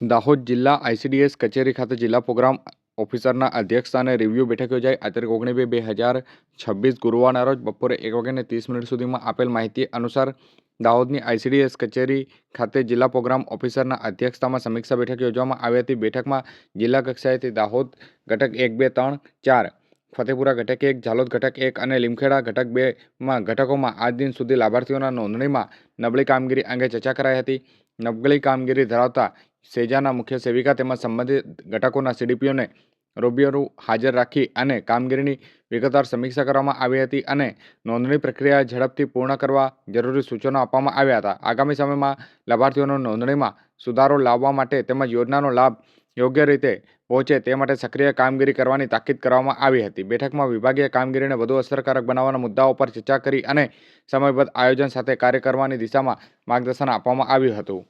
દાહોદ જિલ્લા આઈસીડીએસ કચેરી ખાતે જિલ્લા પ્રોગ્રામ ઓફિસરના અધ્યક્ષસ્થાને રિવ્યુ બેઠક યોજાઈ. તારીખ 19/2/2026 ગુરુવારના રોજ બપોરે 1:30 સુધીમાં આપેલ માહિતી અનુસાર દાહોદની આઈસીડીએસ કચેરી ખાતે જિલ્લા પ્રોગ્રામ ઓફિસરના અધ્યક્ષતામાં સમીક્ષા બેઠક યોજવામાં આવી હતી. બેઠકમાં જિલ્લા કક્ષાએથી દાહોદ ઘટક 1, 2, 3, 4, ફતેપુરા ઘટક 1, ઝાલોદ ઘટક 1 અને લીમખેડા ઘટક 2 ઘટકોમાં આજ દિન સુધી લાભાર્થીઓના નોંધણીમાં નબળી કામગીરી અંગે ચર્ચા કરાઈ હતી. નબળી કામગીરી ધરાવતા સેજાના મુખ્ય સેવિકા તેમજ સંબંધિત ઘટકોના સીડીપીઓને રૂબરૂ હાજર રાખી અને કામગીરીની વિગતવાર સમીક્ષા કરવામાં આવી હતી અને નોંધણી પ્રક્રિયા ઝડપથી પૂર્ણ કરવા જરૂરી સૂચનો આપવામાં આવ્યા હતા. આગામી સમયમાં લાભાર્થીઓનો નોંધણીમાં સુધારો લાવવા માટે તેમજ યોજનાનો લાભ યોગ્ય રીતે પહોંચે તે માટે સક્રિય કામગીરી કરવાની તાકીદ કરવામાં આવી હતી. બેઠકમાં વિભાગીય કામગીરીને વધુ અસરકારક બનાવવાના મુદ્દાઓ પર ચર્ચા કરી અને સમયબદ્ધ આયોજન સાથે કાર્ય કરવાની દિશામાં માર્ગદર્શન આપવામાં આવ્યું હતું.